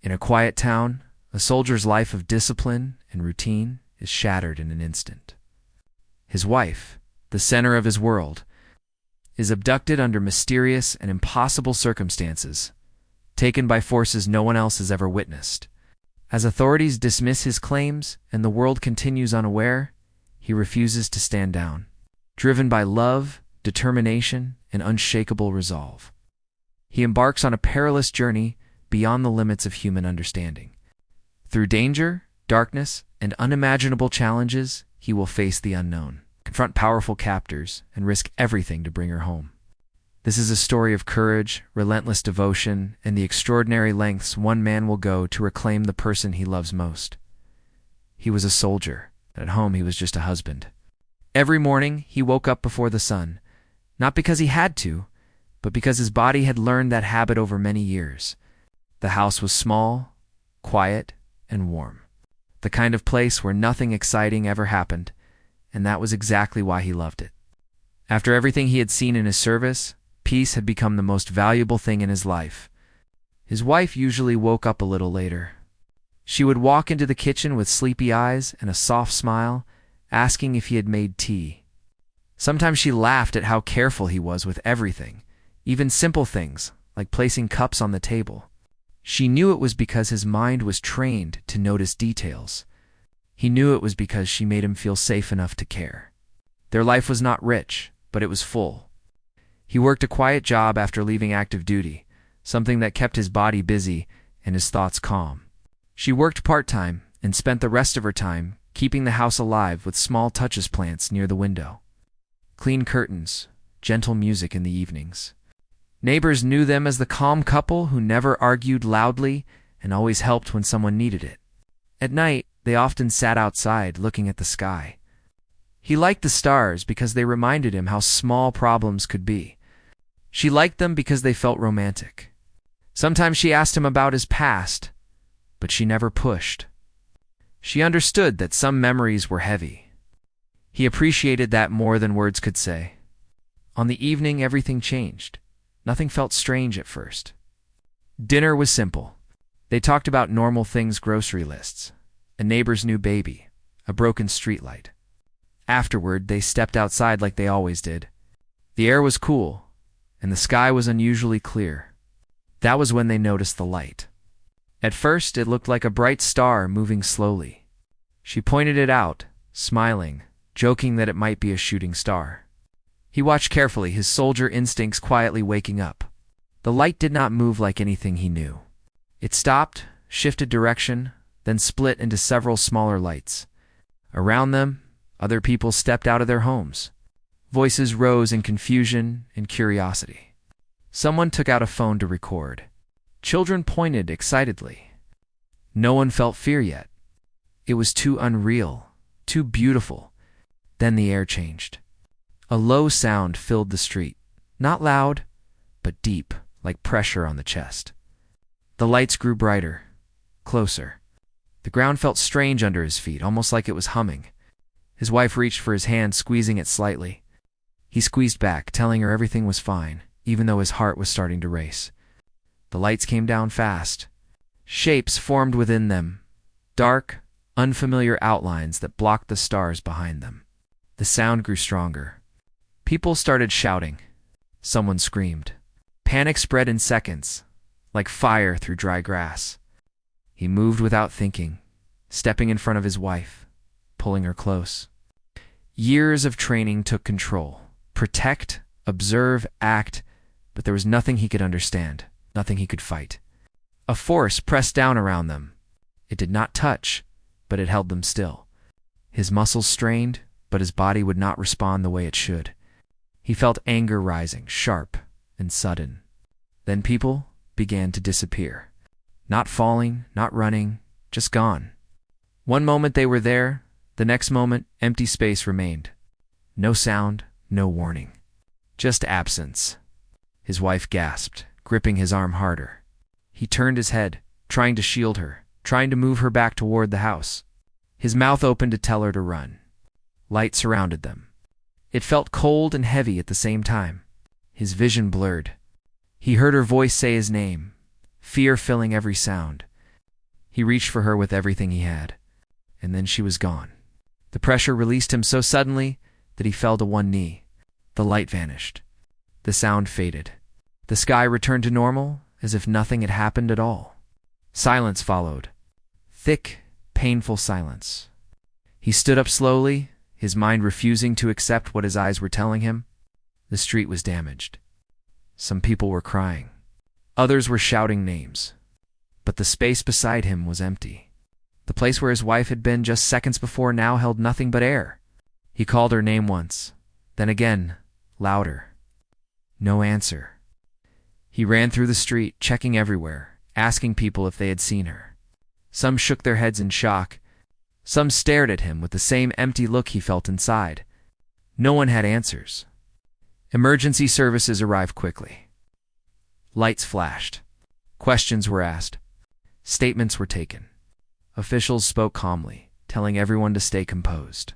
In a quiet town, a soldier's life of discipline and routine is shattered in an instant. His wife, the center of his world, is abducted under mysterious and impossible circumstances, taken by forces no one else has ever witnessed. As authorities dismiss his claims and the world continues unaware, he refuses to stand down, driven by love, determination, and unshakable resolve. He embarks on a perilous journey beyond the limits of human understanding. Through danger, darkness, and unimaginable challenges, he will face the unknown, confront powerful captors, and risk everything to bring her home. This is a story of courage, relentless devotion, and the extraordinary lengths one man will go to reclaim the person he loves most. He was a soldier, and at home he was just a husband. Every morning, he woke up before the sun, not because he had to, but because his body had learned that habit over many years. The house was small, quiet, and warm. The kind of place where nothing exciting ever happened, and that was exactly why he loved it. After everything he had seen in his service, peace had become the most valuable thing in his life. His wife usually woke up a little later. She would walk into the kitchen with sleepy eyes and a soft smile, asking if he had made tea. Sometimes she laughed at how careful he was with everything, even simple things like placing cups on the table. She knew it was because his mind was trained to notice details. He knew it was because she made him feel safe enough to care. Their life was not rich, but it was full. He worked a quiet job after leaving active duty, something that kept his body busy and his thoughts calm. She worked part-time and spent the rest of her time keeping the house alive with small touches plants near the window. Clean curtains, gentle music in the evenings. Neighbors knew them as the calm couple who never argued loudly and always helped when someone needed it. At night, they often sat outside looking at the sky. He liked the stars because they reminded him how small problems could be. She liked them because they felt romantic. Sometimes she asked him about his past, but she never pushed. She understood that some memories were heavy. He appreciated that more than words could say. On the evening, everything changed. Nothing felt strange at first. Dinner was simple. They talked about normal things: grocery lists, a neighbor's new baby, a broken streetlight. Afterward, they stepped outside like they always did. The air was cool, and the sky was unusually clear. That was when they noticed the light. At first, it looked like a bright star moving slowly. She pointed it out, smiling, joking that it might be a shooting star. He watched carefully, his soldier instincts quietly waking up. The light did not move like anything he knew. It stopped, shifted direction, then split into several smaller lights. Around them, other people stepped out of their homes. Voices rose in confusion and curiosity. Someone took out a phone to record. Children pointed excitedly. No one felt fear yet. It was too unreal, too beautiful. Then the air changed. A low sound filled the street, not loud, but deep, like pressure on the chest. The lights grew brighter, closer. The ground felt strange under his feet, almost like it was humming. His wife reached for his hand, squeezing it slightly. He squeezed back, telling her everything was fine, even though his heart was starting to race. The lights came down fast. Shapes formed within them, dark, unfamiliar outlines that blocked the stars behind them. The sound grew stronger. People started shouting. Someone screamed. Panic spread in seconds, like fire through dry grass. He moved without thinking, stepping in front of his wife, pulling her close. Years of training took control. Protect, observe, act, but there was nothing he could understand, nothing he could fight. A force pressed down around them. It did not touch, but it held them still. His muscles strained, but his body would not respond the way it should. He felt anger rising, sharp and sudden. Then people began to disappear. Not falling, not running, just gone. One moment they were there, the next moment empty space remained. No sound, no warning. Just absence. His wife gasped, gripping his arm harder. He turned his head, trying to shield her, trying to move her back toward the house. His mouth opened to tell her to run. Light surrounded them. It felt cold and heavy at the same time. His vision blurred. He heard her voice say his name, fear filling every sound. He reached for her with everything he had, and then she was gone. The pressure released him so suddenly that he fell to one knee. The light vanished. The sound faded. The sky returned to normal, as if nothing had happened at all. Silence followed. Thick, painful silence. He stood up slowly, his mind refusing to accept what his eyes were telling him. The street was damaged. Some people were crying. Others were shouting names. But the space beside him was empty. The place where his wife had been just seconds before now held nothing but air. He called her name once, then again, louder. No answer. He ran through the street, checking everywhere, asking people if they had seen her. Some shook their heads in shock. Some stared at him with the same empty look he felt inside. No one had answers. Emergency services arrived quickly. Lights flashed. Questions were asked. Statements were taken. Officials spoke calmly, telling everyone to stay composed.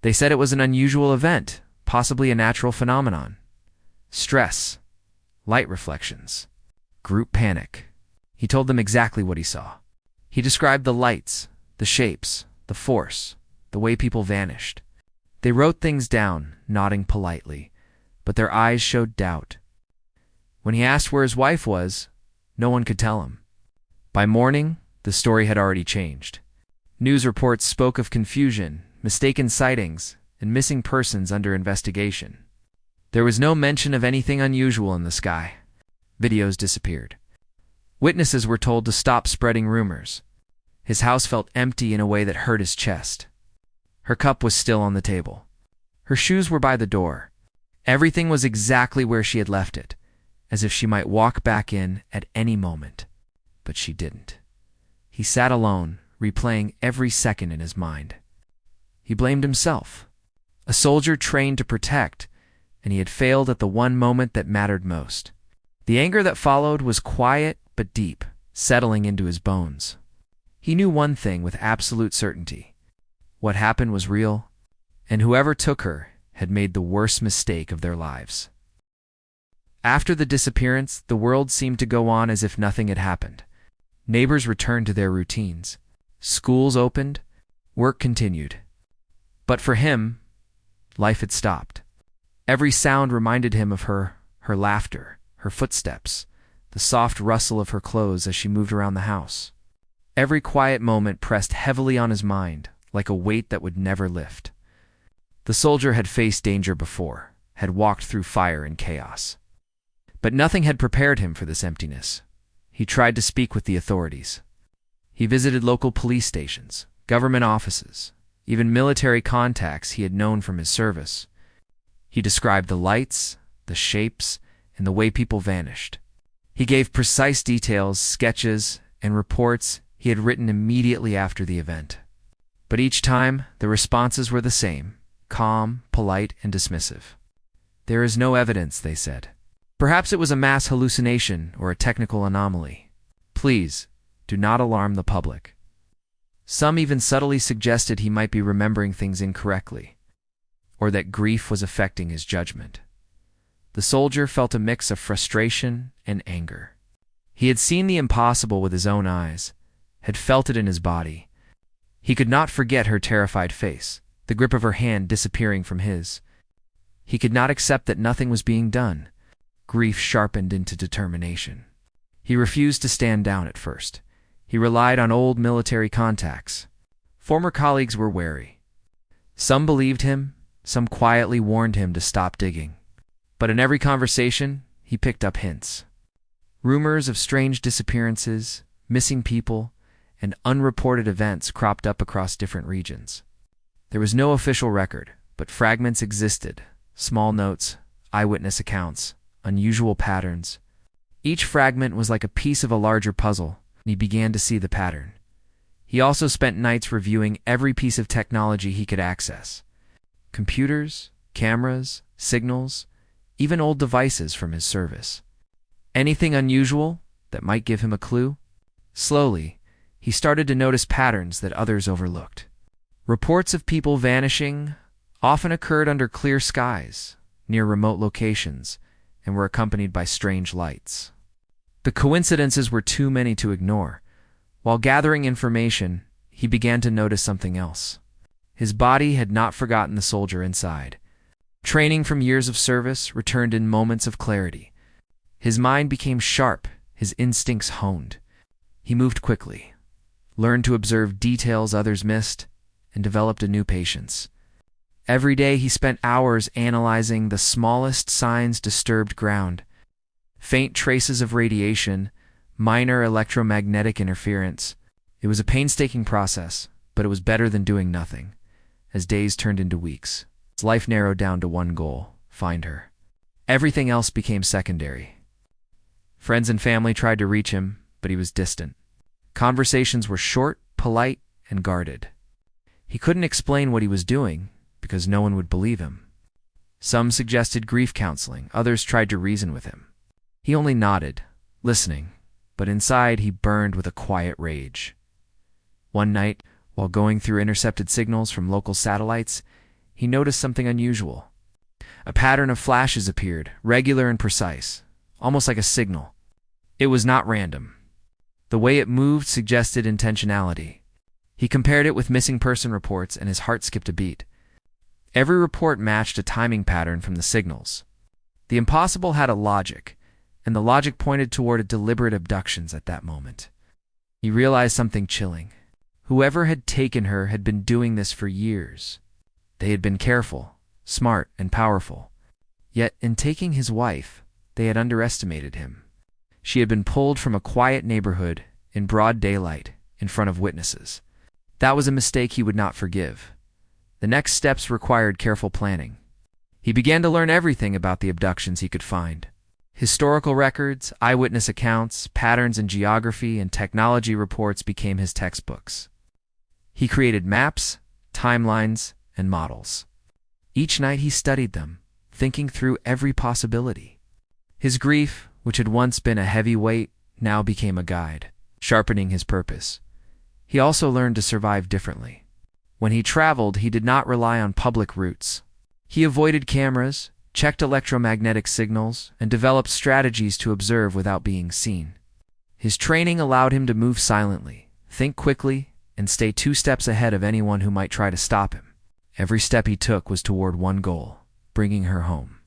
They said it was an unusual event, possibly a natural phenomenon. Stress, light reflections, group panic. He told them exactly what he saw. He described the lights, the shapes, the force, the way people vanished. They wrote things down, nodding politely, but their eyes showed doubt. When he asked where his wife was, no one could tell him. By morning, the story had already changed. News reports spoke of confusion, mistaken sightings, and missing persons under investigation. There was no mention of anything unusual in the sky. Videos disappeared. Witnesses were told to stop spreading rumors. His house felt empty in a way that hurt his chest. Her cup was still on the table. Her shoes were by the door. Everything was exactly where she had left it, as if she might walk back in at any moment. But she didn't. He sat alone, replaying every second in his mind. He blamed himself. A soldier trained to protect, and he had failed at the one moment that mattered most. The anger that followed was quiet but deep, settling into his bones. He knew one thing with absolute certainty. What happened was real, and whoever took her had made the worst mistake of their lives. After the disappearance, the world seemed to go on as if nothing had happened. Neighbors returned to their routines. Schools opened. Work continued. But for him, life had stopped. Every sound reminded him of her laughter, her footsteps, the soft rustle of her clothes as she moved around the house. Every quiet moment pressed heavily on his mind, like a weight that would never lift. The soldier had faced danger before, had walked through fire and chaos. But nothing had prepared him for this emptiness. He tried to speak with the authorities. He visited local police stations, government offices, even military contacts he had known from his service. He described the lights, the shapes, and the way people vanished. He gave precise details, sketches, and reports he had written immediately after the event. But each time, the responses were the same, calm, polite, and dismissive. There is no evidence, they said. Perhaps it was a mass hallucination or a technical anomaly. Please, do not alarm the public. Some even subtly suggested he might be remembering things incorrectly, or that grief was affecting his judgment. The soldier felt a mix of frustration and anger. He had seen the impossible with his own eyes, had felt it in his body. He could not forget her terrified face, the grip of her hand disappearing from his. He could not accept that nothing was being done. Grief sharpened into determination. He refused to stand down at first. He relied on old military contacts. Former colleagues were wary. Some believed him, some quietly warned him to stop digging. But in every conversation, he picked up hints. Rumors of strange disappearances, missing people, and unreported events cropped up across different regions. There was no official record, but fragments existed, small notes, eyewitness accounts, unusual patterns. Each fragment was like a piece of a larger puzzle, and he began to see the pattern. He also spent nights reviewing every piece of technology he could access. Computers, cameras, signals, even old devices from his service. Anything unusual that might give him a clue? Slowly, he started to notice patterns that others overlooked. Reports of people vanishing often occurred under clear skies, near remote locations, and were accompanied by strange lights. The coincidences were too many to ignore. While gathering information, he began to notice something else. His body had not forgotten the soldier inside. Training from years of service returned in moments of clarity. His mind became sharp, his instincts honed. He moved quickly, learned to observe details others missed, and developed a new patience. Every day he spent hours analyzing the smallest signs of disturbed ground. Faint traces of radiation, minor electromagnetic interference. It was a painstaking process, but it was better than doing nothing. As days turned into weeks, his life narrowed down to one goal: find her. Everything else became secondary. Friends and family tried to reach him, but he was distant. Conversations were short, polite, and guarded. He couldn't explain what he was doing because no one would believe him. Some suggested grief counseling, others tried to reason with him. He only nodded, listening, but inside he burned with a quiet rage. One night, while going through intercepted signals from local satellites, he noticed something unusual. A pattern of flashes appeared, regular and precise, almost like a signal. It was not random. The way it moved suggested intentionality. He compared it with missing person reports, and his heart skipped a beat. Every report matched a timing pattern from the signals. The impossible had a logic, and the logic pointed toward deliberate abductions at that moment. He realized something chilling. Whoever had taken her had been doing this for years. They had been careful, smart, and powerful. Yet, in taking his wife, they had underestimated him. She had been pulled from a quiet neighborhood, in broad daylight, in front of witnesses. That was a mistake he would not forgive. The next steps required careful planning. He began to learn everything about the abductions he could find. Historical records, eyewitness accounts, patterns in geography, and technology reports became his textbooks. He created maps, timelines, and models. Each night he studied them, thinking through every possibility. His grief, which had once been a heavy weight, now became a guide, sharpening his purpose. He also learned to survive differently. When he traveled, he did not rely on public routes. He avoided cameras, checked electromagnetic signals, and developed strategies to observe without being seen. His training allowed him to move silently, think quickly, and stay 2 steps ahead of anyone who might try to stop him. Every step he took was toward one goal: bringing her home.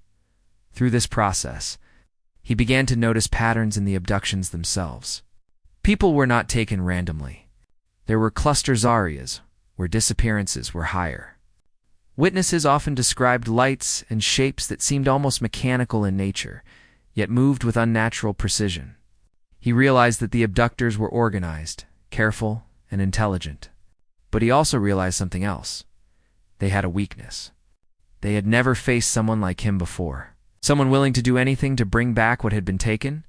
Through this process, he began to notice patterns in the abductions themselves. People were not taken randomly. There were cluster areas where disappearances were higher. Witnesses often described lights and shapes that seemed almost mechanical in nature, yet moved with unnatural precision. He realized that the abductors were organized, careful, and intelligent. But he also realized something else. They had a weakness. They had never faced someone like him before. Someone willing to do anything to bring back what had been taken.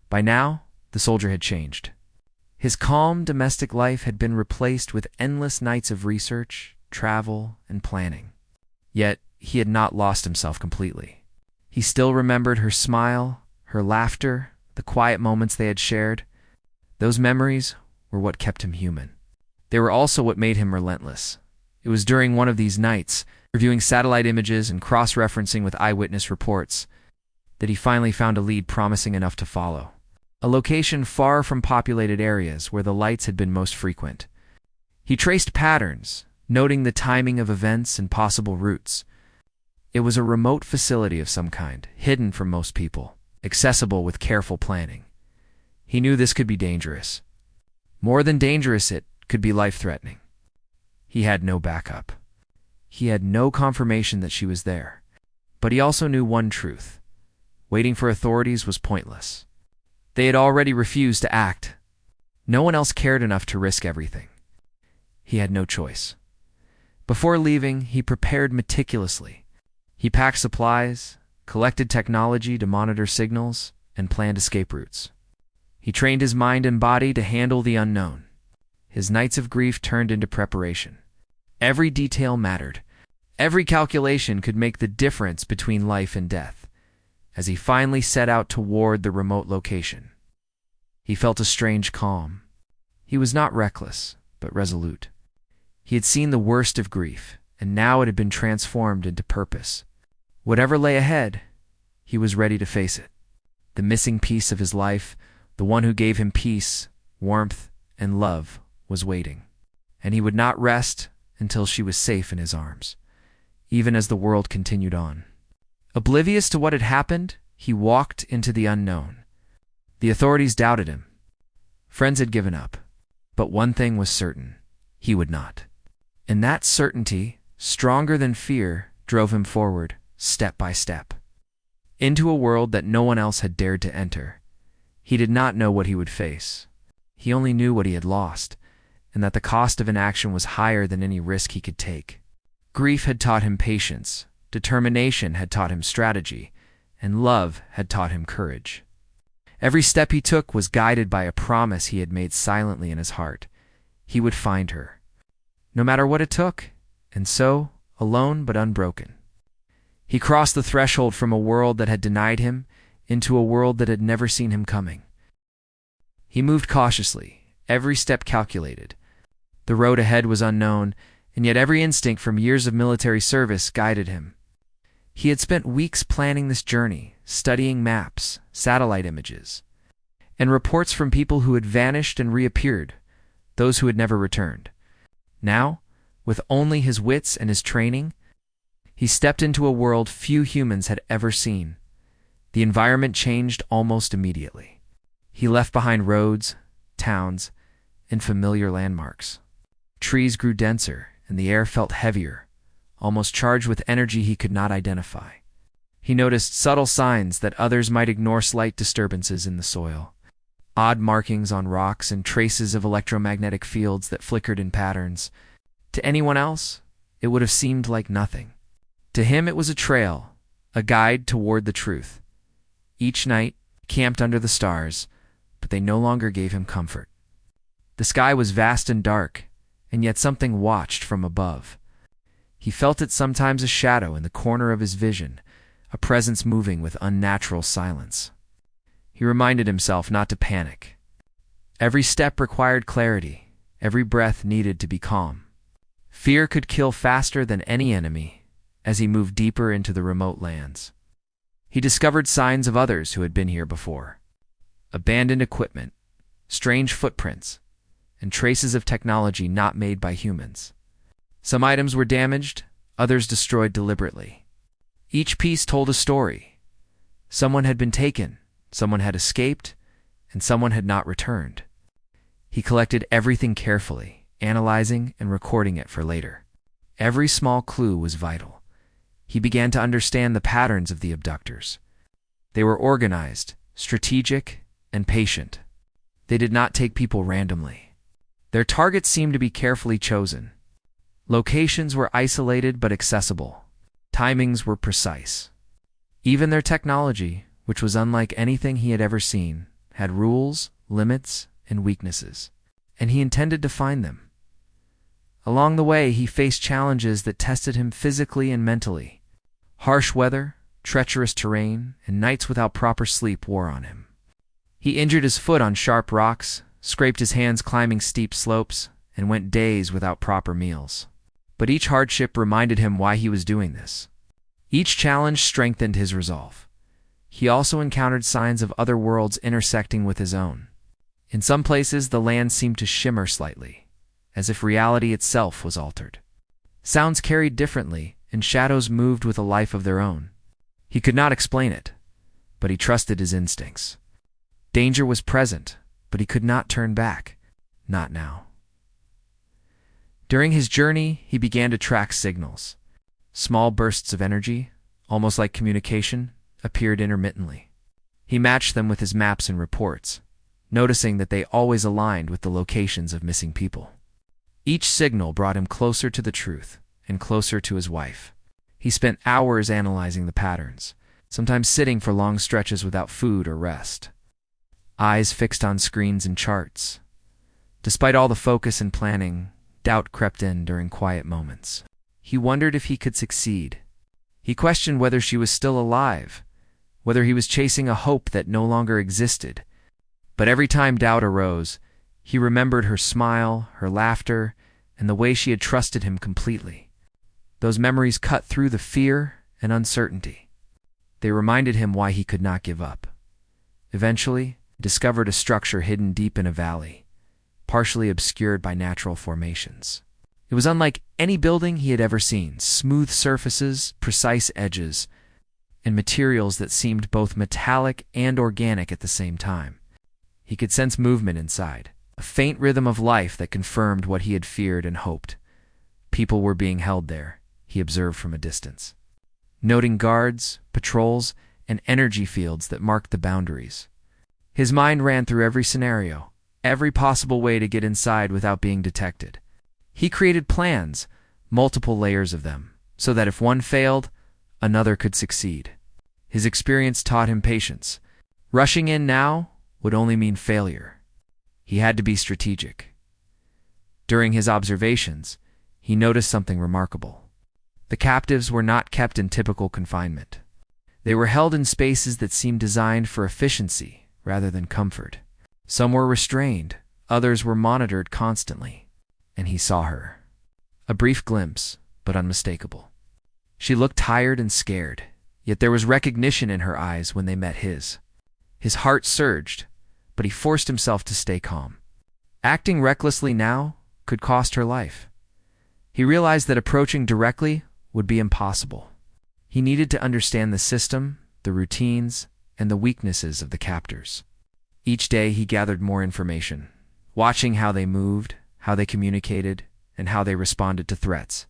By now, the soldier had changed. His calm domestic life had been replaced with endless nights of research, travel, and planning. Yet, he had not lost himself completely. He still remembered her smile, her laughter, the quiet moments they had shared. Those memories were what kept him human. They were also what made him relentless. It was during one of these nights, reviewing satellite images and cross-referencing with eyewitness reports, that he finally found a lead promising enough to follow. A location far from populated areas where the lights had been most frequent. He traced patterns, noting the timing of events and possible routes. It was a remote facility of some kind, hidden from most people, accessible with careful planning. He knew this could be dangerous. More than dangerous, it could be life-threatening. He had no backup. He had no confirmation that she was there. But he also knew one truth. Waiting for authorities was pointless. They had already refused to act. No one else cared enough to risk everything. He had no choice. Before leaving, he prepared meticulously. He packed supplies, collected technology to monitor signals, and planned escape routes. He trained his mind and body to handle the unknown. His nights of grief turned into preparation. Every detail mattered. Every calculation could make the difference between life and death. As he finally set out toward the remote location, he felt a strange calm. He was not reckless, but resolute. He had seen the worst of grief, and now it had been transformed into purpose. Whatever lay ahead, he was ready to face it. The missing piece of his life, the one who gave him peace, warmth, and love was waiting, and he would not rest until she was safe in his arms, even as the world continued on. Oblivious to what had happened, he walked into the unknown. The authorities doubted him. Friends had given up. But one thing was certain: he would not. And that certainty, stronger than fear, drove him forward, step by step, into a world that no one else had dared to enter. He did not know what he would face. He only knew what he had lost, and that the cost of inaction was higher than any risk he could take. Grief had taught him patience, determination had taught him strategy, and love had taught him courage. Every step he took was guided by a promise he had made silently in his heart. He would find her, no matter what it took, and so, alone but unbroken, he crossed the threshold from a world that had denied him into a world that had never seen him coming. He moved cautiously, every step calculated. The road ahead was unknown, and yet every instinct from years of military service guided him. He had spent weeks planning this journey, studying maps, satellite images, and reports from people who had vanished and reappeared, those who had never returned. Now, with only his wits and his training, he stepped into a world few humans had ever seen. The environment changed almost immediately. He left behind roads, towns, and familiar landmarks. Trees grew denser, and the air felt heavier, almost charged with energy he could not identify. He noticed subtle signs that others might ignore: slight disturbances in the soil, odd markings on rocks, and traces of electromagnetic fields that flickered in patterns. To anyone else, it would have seemed like nothing. To him, it was a trail, a guide toward the truth. Each night, he camped under the stars, but they no longer gave him comfort. The sky was vast and dark, and yet something watched from above. He felt it sometimes: a shadow in the corner of his vision, a presence moving with unnatural silence. He reminded himself not to panic. Every step required clarity, every breath needed to be calm. Fear could kill faster than any enemy. As he moved deeper into the remote lands, he discovered signs of others who had been here before: abandoned equipment, strange footprints, and traces of technology not made by humans. Some items were damaged, others destroyed deliberately. Each piece told a story. Someone had been taken, someone had escaped, and someone had not returned. He collected everything carefully, analyzing and recording it for later. Every small clue was vital. He began to understand the patterns of the abductors. They were organized, strategic, and patient. They did not take people randomly. Their targets seemed to be carefully chosen. Locations were isolated but accessible. Timings were precise. Even their technology, which was unlike anything he had ever seen, had rules, limits, and weaknesses, and he intended to find them. Along the way, he faced challenges that tested him physically and mentally. Harsh weather, treacherous terrain, and nights without proper sleep wore on him. He injured his foot on sharp rocks, scraped his hands climbing steep slopes, and went days without proper meals. But each hardship reminded him why he was doing this. Each challenge strengthened his resolve. He also encountered signs of other worlds intersecting with his own. In some places, the land seemed to shimmer slightly, as if reality itself was altered. Sounds carried differently, and shadows moved with a life of their own. He could not explain it, but he trusted his instincts. Danger was present, but he could not turn back. Not now. During his journey, he began to track signals. Small bursts of energy, almost like communication, appeared intermittently. He matched them with his maps and reports, noticing that they always aligned with the locations of missing people. Each signal brought him closer to the truth and closer to his wife. He spent hours analyzing the patterns, sometimes sitting for long stretches without food or rest, eyes fixed on screens and charts. Despite all the focus and planning, doubt crept in during quiet moments. He wondered if he could succeed. He questioned whether she was still alive, whether he was chasing a hope that no longer existed. But every time doubt arose, he remembered her smile, her laughter, and the way she had trusted him completely. Those memories cut through the fear and uncertainty. They reminded him why he could not give up. Eventually, he discovered a structure hidden deep in a valley, partially obscured by natural formations. It was unlike any building he had ever seen: smooth surfaces, precise edges, and materials that seemed both metallic and organic at the same time. He could sense movement inside, a faint rhythm of life that confirmed what he had feared and hoped. People were being held there, he observed from a distance, noting guards, patrols, and energy fields that marked the boundaries. His mind ran through every scenario, every possible way to get inside without being detected. He created plans, multiple layers of them, so that if one failed, another could succeed. His experience taught him patience. Rushing in now would only mean failure. He had to be strategic. During his observations, he noticed something remarkable. The captives were not kept in typical confinement. They were held in spaces that seemed designed for efficiency rather than comfort. Some were restrained, others were monitored constantly. And he saw her. A brief glimpse, but unmistakable. She looked tired and scared, yet there was recognition in her eyes when they met his. His heart surged, but he forced himself to stay calm. Acting recklessly now could cost her life. He realized that approaching directly would be impossible. He needed to understand the system, the routines, and the weaknesses of the captors. Each day he gathered more information, watching how they moved, how they communicated, and how they responded to threats.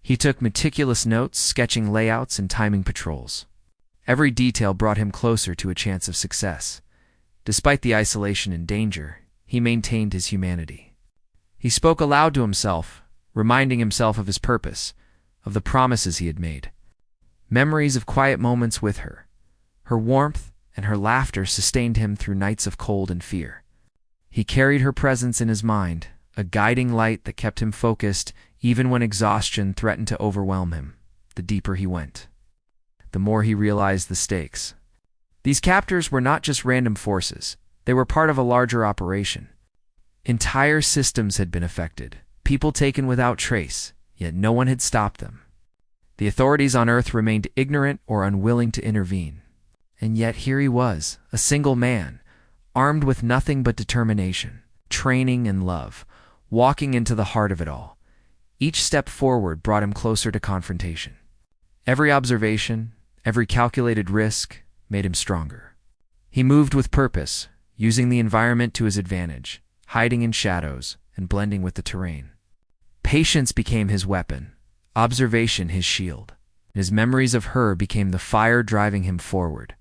He took meticulous notes, sketching layouts and timing patrols. Every detail brought him closer to a chance of success. Despite the isolation and danger, he maintained his humanity. He spoke aloud to himself, reminding himself of his purpose, of the promises he had made. Memories of quiet moments with her, her warmth and her laughter sustained him through nights of cold and fear. He carried her presence in his mind, a guiding light that kept him focused even when exhaustion threatened to overwhelm him. The deeper he went, the more he realized the stakes. These captors were not just random forces. They were part of a larger operation. Entire systems had been affected, people taken without trace, yet no one had stopped them. The authorities on Earth remained ignorant or unwilling to intervene. And yet here he was, a single man, armed with nothing but determination, training, and love, walking into the heart of it all. Each step forward brought him closer to confrontation. Every observation, every calculated risk made him stronger. He moved with purpose, using the environment to his advantage, hiding in shadows and blending with the terrain. Patience became his weapon, observation his shield. His memories of her became the fire driving him forward.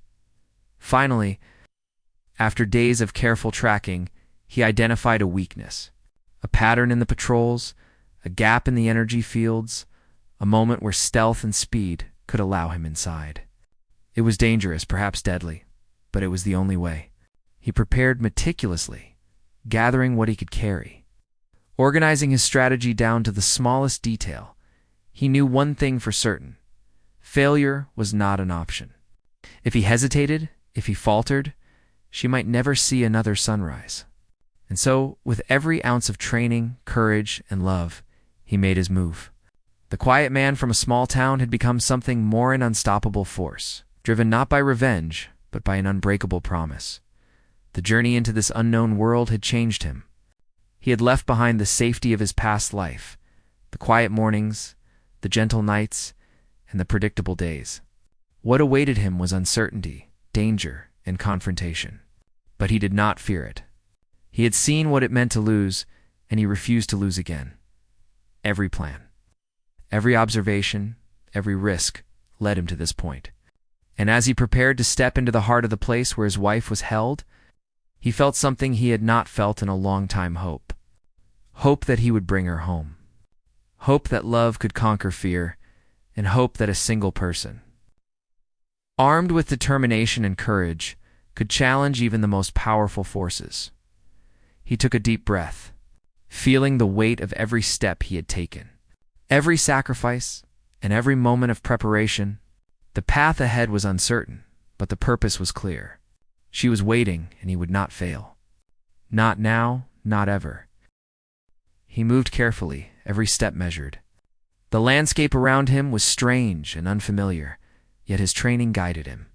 Finally, after days of careful tracking, he identified a weakness. A pattern in the patrols, a gap in the energy fields, a moment where stealth and speed could allow him inside. It was dangerous, perhaps deadly, but it was the only way. He prepared meticulously, gathering what he could carry. Organizing his strategy down to the smallest detail, he knew one thing for certain: failure was not an option. If he hesitated, if he faltered, she might never see another sunrise. And so, with every ounce of training, courage, and love, he made his move. The quiet man from a small town had become something more, an unstoppable force, driven not by revenge, but by an unbreakable promise. The journey into this unknown world had changed him. He had left behind the safety of his past life, the quiet mornings, the gentle nights, and the predictable days. What awaited him was uncertainty, danger, and confrontation. But he did not fear it. He had seen what it meant to lose, and he refused to lose again. Every plan, every observation, every risk led him to this point. And as he prepared to step into the heart of the place where his wife was held, he felt something he had not felt in a long time: hope. Hope that he would bring her home. Hope that love could conquer fear, and hope that a single person, armed with determination and courage, could challenge even the most powerful forces. He took a deep breath, feeling the weight of every step he had taken, every sacrifice, and every moment of preparation. The path ahead was uncertain, but the purpose was clear. She was waiting, and he would not fail. Not now, not ever. He moved carefully, every step measured. The landscape around him was strange and unfamiliar, yet his training guided him.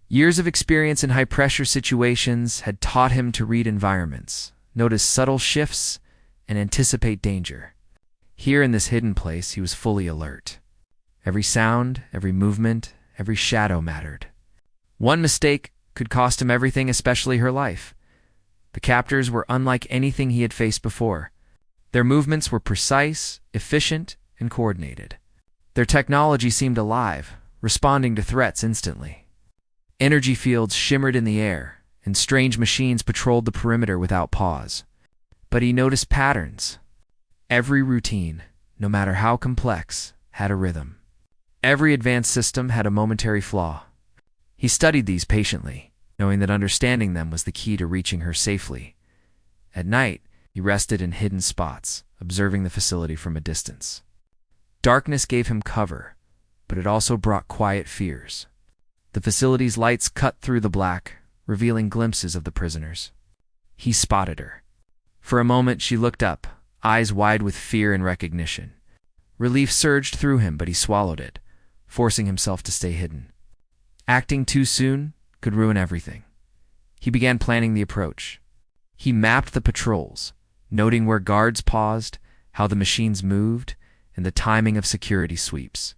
Years of experience in high-pressure situations had taught him to read environments, notice subtle shifts, and anticipate danger. Here in this hidden place, he was fully alert. Every sound, every movement, every shadow mattered. One mistake could cost him everything, especially her life. The captors were unlike anything he had faced before. Their movements were precise, efficient, and coordinated. Their technology seemed alive, responding to threats instantly. Energy fields shimmered in the air, and strange machines patrolled the perimeter without pause. But he noticed patterns. Every routine, no matter how complex, had a rhythm. Every advanced system had a momentary flaw. He studied these patiently, knowing that understanding them was the key to reaching her safely. At night, he rested in hidden spots, observing the facility from a distance. Darkness gave him cover, but it also brought quiet fears. The facility's lights cut through the black, revealing glimpses of the prisoners. He spotted her. For a moment, she looked up, eyes wide with fear and recognition. Relief surged through him, but he swallowed it, forcing himself to stay hidden. Acting too soon could ruin everything. He began planning the approach. He mapped the patrols, noting where guards paused, how the machines moved, and the timing of security sweeps.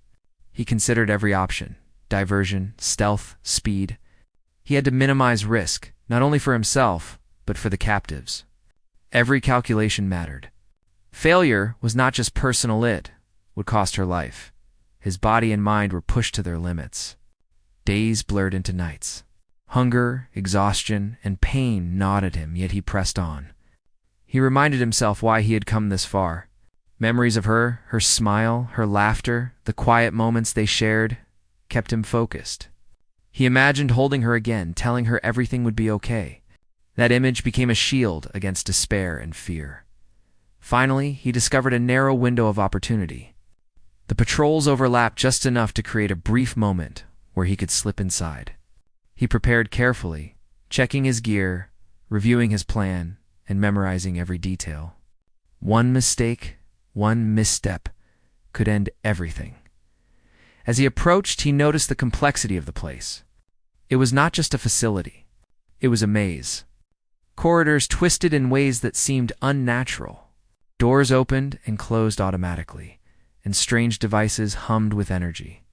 He considered every option: diversion, stealth, speed. He had to minimize risk, not only for himself, but for the captives. Every calculation mattered. Failure was not just personal, it would cost her life. His body and mind were pushed to their limits. Days blurred into nights. Hunger, exhaustion, and pain gnawed at him, yet he pressed on. He reminded himself why he had come this far. Memories of her, her smile, her laughter, the quiet moments they shared, kept him focused. He imagined holding her again, telling her everything would be okay. That image became a shield against despair and fear. Finally, he discovered a narrow window of opportunity. The patrols overlapped just enough to create a brief moment where he could slip inside. He prepared carefully, checking his gear, reviewing his plan, and memorizing every detail. One mistake, one misstep, could end everything. As he approached, he noticed the complexity of the place. It was not just a facility. It was a maze. Corridors twisted in ways that seemed unnatural. Doors opened and closed automatically, and strange devices hummed with energy.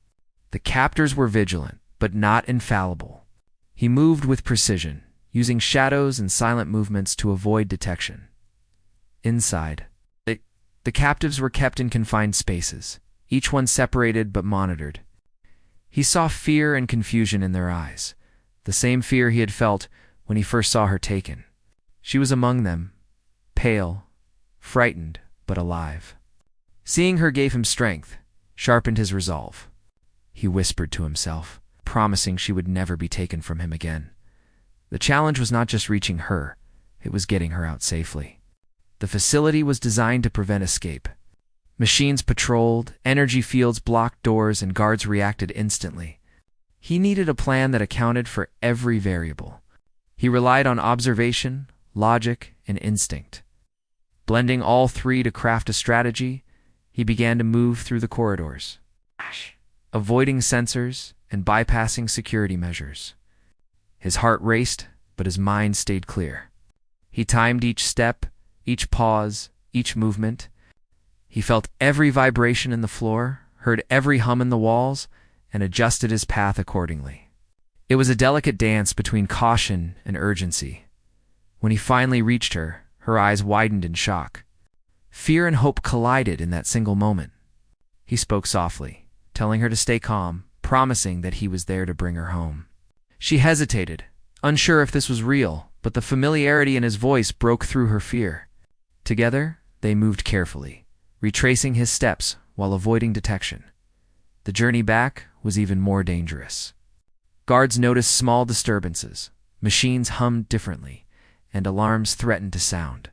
The captors were vigilant, but not infallible. He moved with precision, using shadows and silent movements to avoid detection. Inside, the captives were kept in confined spaces, each one separated but monitored. He saw fear and confusion in their eyes, the same fear he had felt when he first saw her taken. She was among them, pale, frightened, but alive. Seeing her gave him strength, sharpened his resolve. He whispered to himself, promising she would never be taken from him again. The challenge was not just reaching her, it was getting her out safely. The facility was designed to prevent escape. Machines patrolled, energy fields blocked doors, and guards reacted instantly. He needed a plan that accounted for every variable. He relied on observation, logic, and instinct. Blending all three to craft a strategy, he began to move through the corridors, avoiding sensors and bypassing security measures. His heart raced, but his mind stayed clear. He timed each step, each pause, each movement. He felt every vibration in the floor, heard every hum in the walls, and adjusted his path accordingly. It was a delicate dance between caution and urgency. When he finally reached her, her eyes widened in shock. Fear and hope collided in that single moment. He spoke softly, telling her to stay calm, promising that he was there to bring her home. She hesitated, unsure if this was real, but the familiarity in his voice broke through her fear. Together, they moved carefully, retracing his steps while avoiding detection. The journey back was even more dangerous. Guards noticed small disturbances, machines hummed differently, and alarms threatened to sound.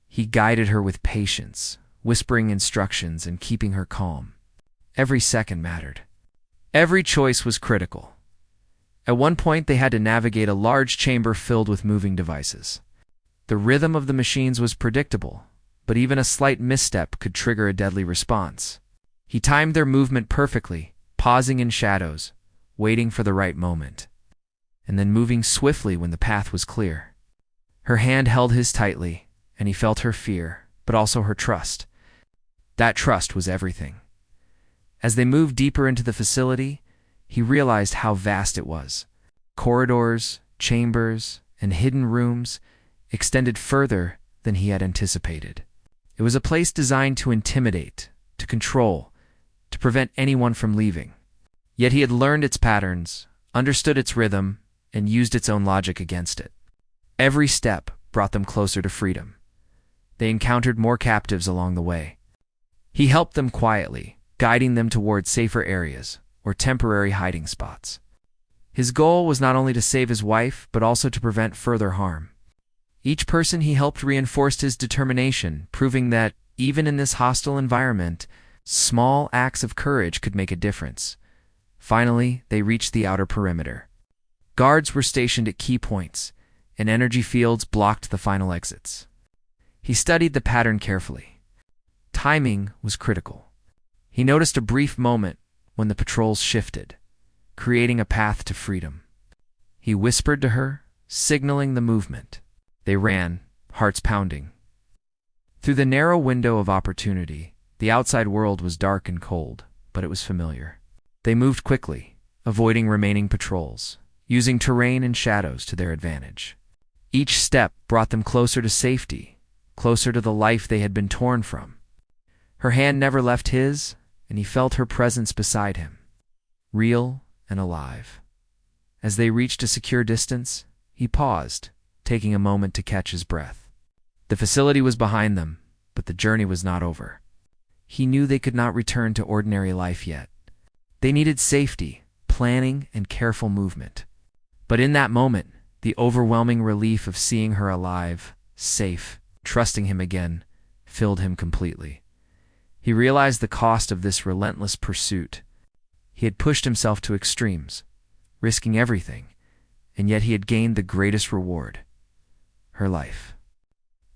He guided her with patience, whispering instructions and keeping her calm. Every second mattered. Every choice was critical. At one point, they had to navigate a large chamber filled with moving devices. The rhythm of the machines was predictable, but even a slight misstep could trigger a deadly response. He timed their movement perfectly, pausing in shadows, waiting for the right moment, and then moving swiftly when the path was clear. Her hand held his tightly, and he felt her fear, but also her trust. That trust was everything. As they moved deeper into the facility, he realized how vast it was. Corridors, chambers, and hidden rooms extended further than he had anticipated. It was a place designed to intimidate, to control, to prevent anyone from leaving. Yet he had learned its patterns, understood its rhythm, and used its own logic against it. Every step brought them closer to freedom. They encountered more captives along the way. He helped them quietly, guiding them toward safer areas or temporary hiding spots. His goal was not only to save his wife, but also to prevent further harm. Each person he helped reinforced his determination, proving that, even in this hostile environment, small acts of courage could make a difference. Finally, they reached the outer perimeter. Guards were stationed at key points, and energy fields blocked the final exits. He studied the pattern carefully. Timing was critical. He noticed a brief moment when the patrols shifted, creating a path to freedom. He whispered to her, signaling the movement. They ran, hearts pounding. Through the narrow window of opportunity, the outside world was dark and cold, but it was familiar. They moved quickly, avoiding remaining patrols, using terrain and shadows to their advantage. Each step brought them closer to safety, closer to the life they had been torn from. Her hand never left his, and he felt her presence beside him, real and alive. As they reached a secure distance, he paused, taking a moment to catch his breath. The facility was behind them, but the journey was not over. He knew they could not return to ordinary life yet. They needed safety, planning, and careful movement. But in that moment, the overwhelming relief of seeing her alive, safe, trusting him again, filled him completely. He realized the cost of this relentless pursuit. He had pushed himself to extremes, risking everything, and yet he had gained the greatest reward, her life.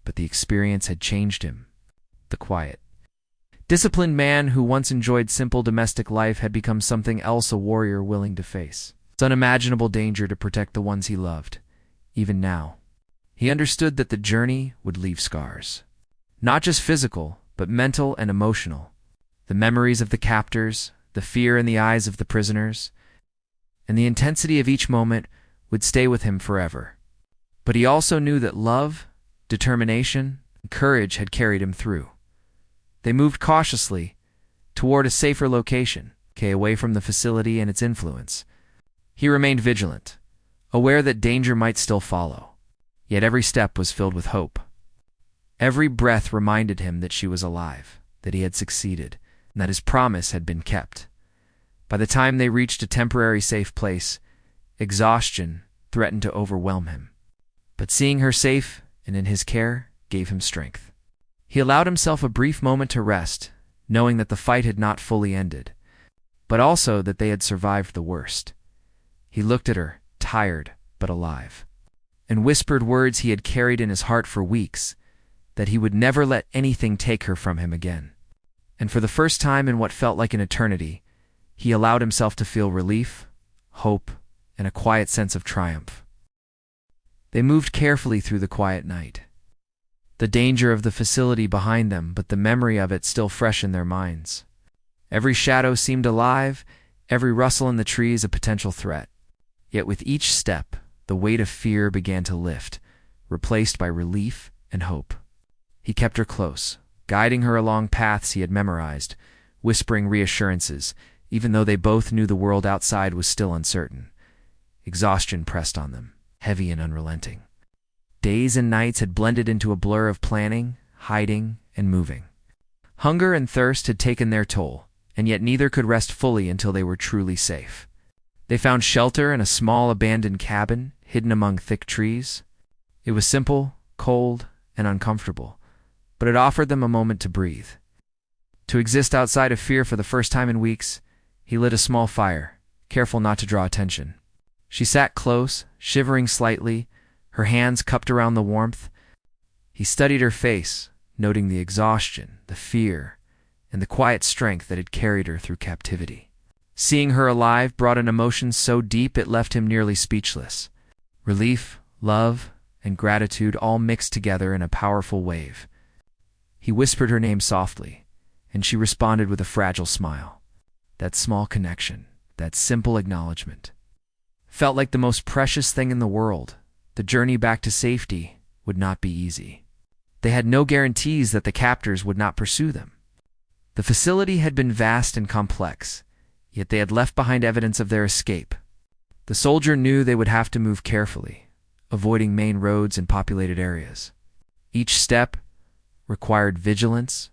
But the experience had changed him. The quiet, disciplined man who once enjoyed simple domestic life had become something else, a warrior willing to face unimaginable danger to protect the ones he loved. Even now, he understood that the journey would leave scars. Not just physical, but mental and emotional. The memories of the captors, the fear in the eyes of the prisoners, and the intensity of each moment would stay with him forever. But he also knew that love, determination, and courage had carried him through. They moved cautiously toward a safer location, away from the facility and its influence. He remained vigilant, aware that danger might still follow. Yet every step was filled with hope. Every breath reminded him that she was alive, that he had succeeded, and that his promise had been kept. By the time they reached a temporary safe place, exhaustion threatened to overwhelm him. But seeing her safe and in his care gave him strength. He allowed himself a brief moment to rest, knowing that the fight had not fully ended, but also that they had survived the worst. He looked at her, tired but alive, and whispered words he had carried in his heart for weeks, that he would never let anything take her from him again. And for the first time in what felt like an eternity, he allowed himself to feel relief, hope, and a quiet sense of triumph. They moved carefully through the quiet night. The danger of the facility behind them, but the memory of it still fresh in their minds. Every shadow seemed alive, every rustle in the trees a potential threat. Yet with each step, the weight of fear began to lift, replaced by relief and hope. He kept her close, guiding her along paths he had memorized, whispering reassurances, even though they both knew the world outside was still uncertain. Exhaustion pressed on them, heavy and unrelenting. Days and nights had blended into a blur of planning, hiding, and moving. Hunger and thirst had taken their toll, and yet neither could rest fully until they were truly safe. They found shelter in a small abandoned cabin, hidden among thick trees. It was simple, cold, and uncomfortable, but it offered them a moment to breathe. To exist outside of fear for the first time in weeks, he lit a small fire, careful not to draw attention. She sat close, shivering slightly, her hands cupped around the warmth. He studied her face, noting the exhaustion, the fear, and the quiet strength that had carried her through captivity. Seeing her alive brought an emotion so deep it left him nearly speechless. Relief, love, and gratitude all mixed together in a powerful wave. He whispered her name softly, and she responded with a fragile smile. That small connection, that simple acknowledgement, felt like the most precious thing in the world. The journey back to safety would not be easy. They had no guarantees that the captors would not pursue them. The facility had been vast and complex, yet they had left behind evidence of their escape. The soldier knew they would have to move carefully, avoiding main roads and populated areas. Each step required vigilance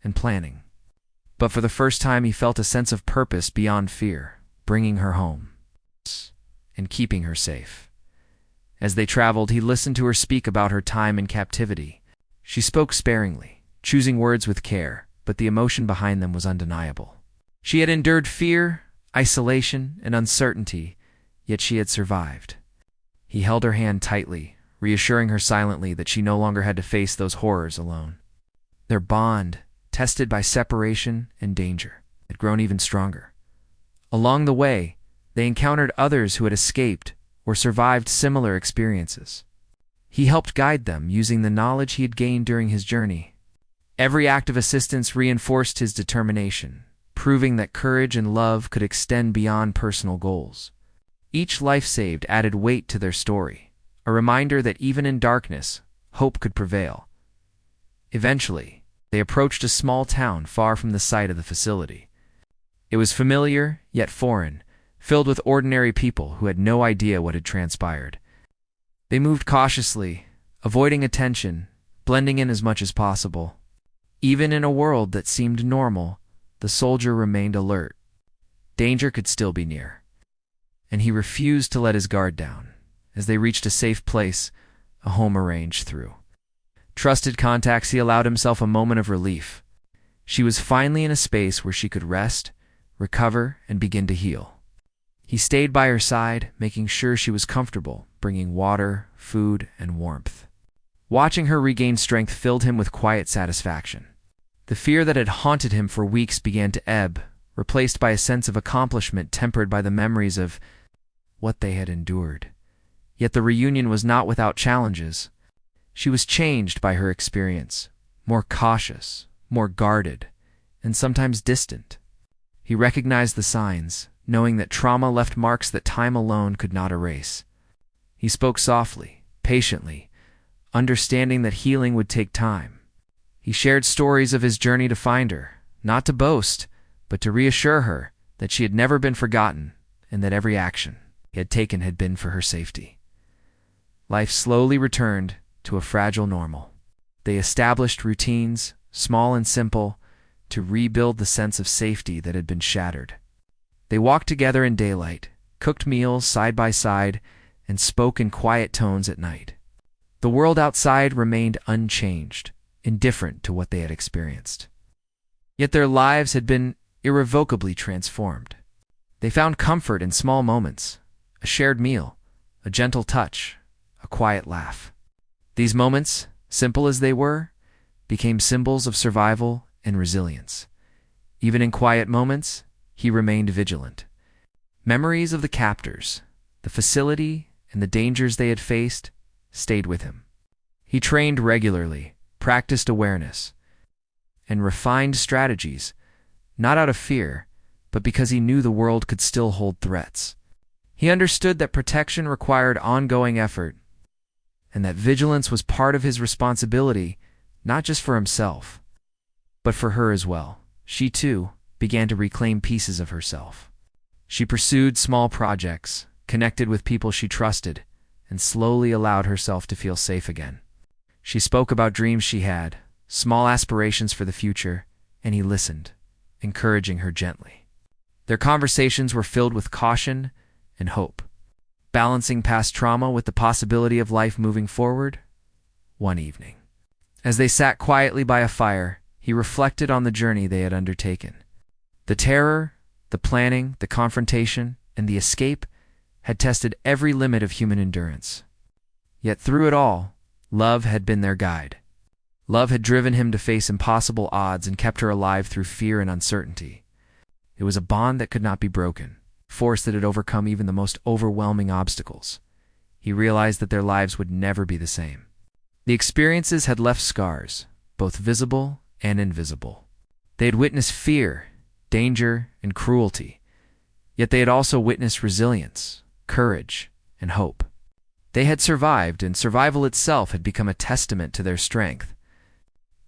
and planning. But for the first time he felt a sense of purpose beyond fear, bringing her home and keeping her safe. As they traveled, he listened to her speak about her time in captivity. She spoke sparingly, choosing words with care, but the emotion behind them was undeniable. She had endured fear, isolation, and uncertainty, yet she had survived. He held her hand tightly, reassuring her silently that she no longer had to face those horrors alone. Their bond, tested by separation and danger, had grown even stronger. Along the way, they encountered others who had escaped or survived similar experiences. He helped guide them using the knowledge he had gained during his journey. Every act of assistance reinforced his determination, proving that courage and love could extend beyond personal goals. Each life saved added weight to their story, a reminder that even in darkness, hope could prevail. Eventually, they approached a small town far from the site of the facility. It was familiar, yet foreign, filled with ordinary people who had no idea what had transpired. They moved cautiously, avoiding attention, blending in as much as possible. Even in a world that seemed normal, the soldier remained alert. Danger could still be near, and he refused to let his guard down. As they reached a safe place, a home arranged through trusted contacts, he allowed himself a moment of relief. She was finally in a space where she could rest, recover, and begin to heal. He stayed by her side, making sure she was comfortable, bringing water, food, and warmth. Watching her regain strength filled him with quiet satisfaction. The fear that had haunted him for weeks began to ebb, replaced by a sense of accomplishment tempered by the memories of what they had endured. Yet the reunion was not without challenges. She was changed by her experience, more cautious, more guarded, and sometimes distant. He recognized the signs, knowing that trauma left marks that time alone could not erase. He spoke softly, patiently, understanding that healing would take time. He shared stories of his journey to find her, not to boast, but to reassure her that she had never been forgotten and that every action he had taken had been for her safety. Life slowly returned to a fragile normal. They established routines, small and simple, to rebuild the sense of safety that had been shattered. They walked together in daylight, cooked meals side by side, and spoke in quiet tones at night. The world outside remained unchanged, indifferent to what they had experienced. Yet their lives had been irrevocably transformed. They found comfort in small moments, a shared meal, a gentle touch, a quiet laugh. These moments, simple as they were, became symbols of survival and resilience. Even in quiet moments, he remained vigilant. Memories of the captors, the facility, and the dangers they had faced stayed with him. He trained regularly, practiced awareness, and refined strategies, not out of fear, but because he knew the world could still hold threats. He understood that protection required ongoing effort, and that vigilance was part of his responsibility, not just for himself, but for her as well. She, too, began to reclaim pieces of herself. She pursued small projects, connected with people she trusted, and slowly allowed herself to feel safe again. She spoke about dreams she had, small aspirations for the future, and he listened, encouraging her gently. Their conversations were filled with caution and hope, balancing past trauma with the possibility of life moving forward. One evening, as they sat quietly by a fire, he reflected on the journey they had undertaken. The terror, the planning, the confrontation, and the escape had tested every limit of human endurance. Yet through it all, love had been their guide. Love had driven him to face impossible odds and kept her alive through fear and uncertainty. It was a bond that could not be broken, force that had overcome even the most overwhelming obstacles. he realized that their lives would never be the same. The experiences had left scars, both visible and invisible. They had witnessed fear, danger, and cruelty, yet they had also witnessed resilience, courage, and hope. They had survived, and survival itself had become a testament to their strength.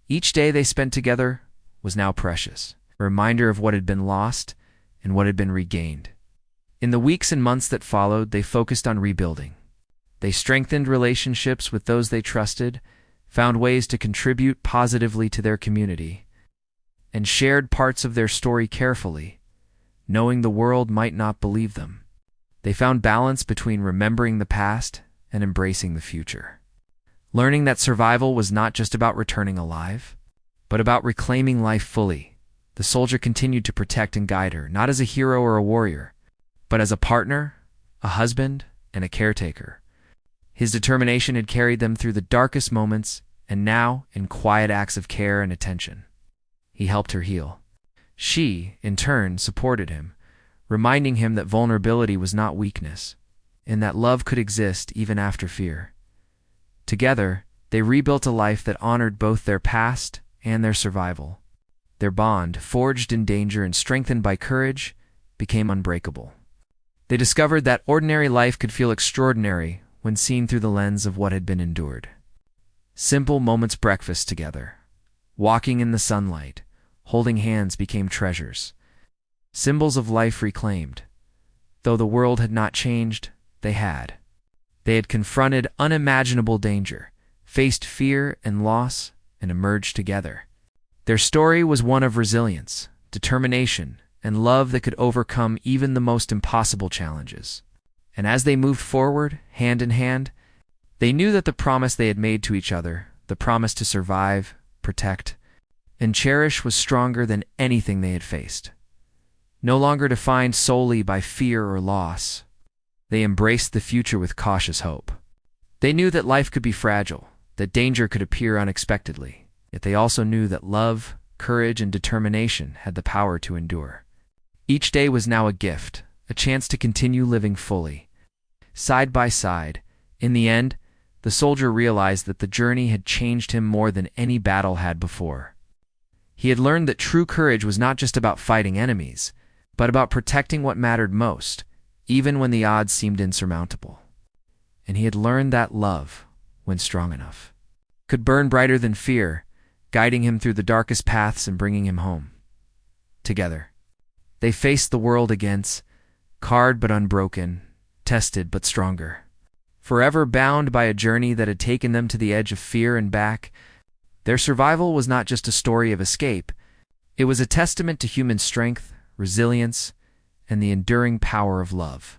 Each day they spent together was now precious, a reminder of what had been lost and what had been regained. In the weeks and months that followed, they focused on rebuilding. They strengthened relationships with those they trusted, found ways to contribute positively to their community, and shared parts of their story carefully, knowing the world might not believe them. They found balance between remembering the past and embracing the future, learning that survival was not just about returning alive, but about reclaiming life fully. The soldier continued to protect and guide her, not as a hero or a warrior, but as a partner, a husband, and a caretaker. His determination had carried them through the darkest moments, and now, in quiet acts of care and attention, he helped her heal. She, in turn, supported him, reminding him that vulnerability was not weakness, and that love could exist even after fear. Together, they rebuilt a life that honored both their past and their survival. Their bond, forged in danger and strengthened by courage, became unbreakable. They discovered that ordinary life could feel extraordinary when seen through the lens of what had been endured. Simple moments, breakfast together, walking in the sunlight, holding hands became treasures, symbols of life reclaimed. Though the world had not changed, they had. They had confronted unimaginable danger, faced fear and loss, and emerged together. Their story was one of resilience, determination, and love that could overcome even the most impossible challenges. And as they moved forward, hand in hand, they knew that the promise they had made to each other, the promise to survive, protect, and cherish, was stronger than anything they had faced. No longer defined solely by fear or loss, they embraced the future with cautious hope. They knew that life could be fragile, that danger could appear unexpectedly, yet they also knew that love, courage, and determination had the power to endure. Each day was now a gift, a chance to continue living fully, side by side. In the end, the soldier realized that the journey had changed him more than any battle had before. He had learned that true courage was not just about fighting enemies, but about protecting what mattered most, even when the odds seemed insurmountable. And he had learned that love, when strong enough, could burn brighter than fear, guiding him through the darkest paths and bringing him home. Together, they faced the world again, scarred but unbroken, tested but stronger. Forever bound by a journey that had taken them to the edge of fear and back, their survival was not just a story of escape. It was a testament to human strength, resilience, and the enduring power of love.